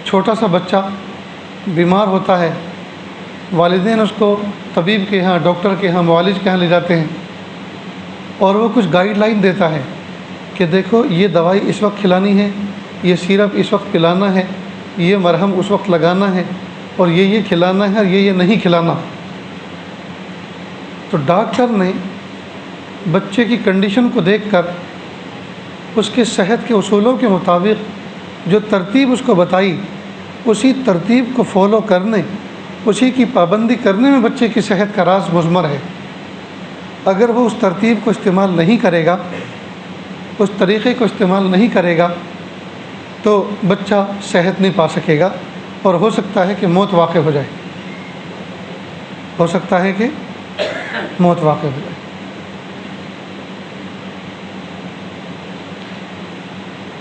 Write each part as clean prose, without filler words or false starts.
چھوٹا سا بچہ بیمار ہوتا ہے، والدین اس کو طبیب کے ہاں، ڈاکٹر کے ہاں، معالج کے ہاں لے جاتے ہیں، اور وہ کچھ گائیڈ لائن دیتا ہے کہ دیکھو یہ دوائی اس وقت کھلانی ہے، یہ سیرپ اس وقت پلانا ہے، یہ مرہم اس وقت لگانا ہے، اور یہ کھلانا ہے، اور یہ نہیں کھلانا۔ تو ڈاکٹر نے بچے کی کنڈیشن کو دیکھ کر اس کے صحت کے اصولوں کے مطابق جو ترتیب اس کو بتائی، اسی ترتیب کو فالو کرنے، اسی کی پابندی کرنے میں بچے کی صحت کا راز مضمر ہے۔ اگر وہ اس ترتیب کو استعمال نہیں کرے گا، اس طریقے کو استعمال نہیں کرے گا، تو بچہ صحت نہیں پا سکے گا، اور ہو سکتا ہے کہ موت واقع ہو جائے، ہو سکتا ہے کہ موت واقع ہو جائے۔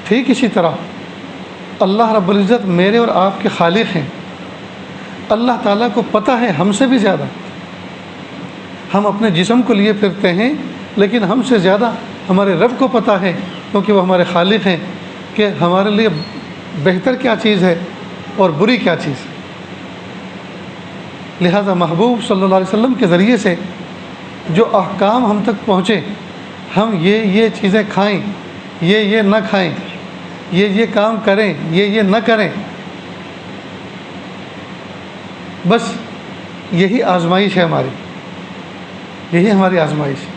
ٹھیک اسی طرح اللہ رب العزت میرے اور آپ کے خالق ہیں۔ اللہ تعالیٰ کو پتہ ہے ہم سے بھی زیادہ، ہم اپنے جسم کو لیے پھرتے ہیں، لیکن ہم سے زیادہ ہمارے رب کو پتہ ہے، کیونکہ وہ ہمارے خالق ہیں، کہ ہمارے لیے بہتر کیا چیز ہے اور بری کیا چیز ہے۔ لہذا محبوب صلی اللہ علیہ وسلم کے ذریعے سے جو احکام ہم تک پہنچے، ہم یہ چیزیں کھائیں، یہ نہ کھائیں، یہ کام کریں، یہ نہ کریں، بس یہی آزمائش ہے ہماری، یہی ہماری آزمائش ہے۔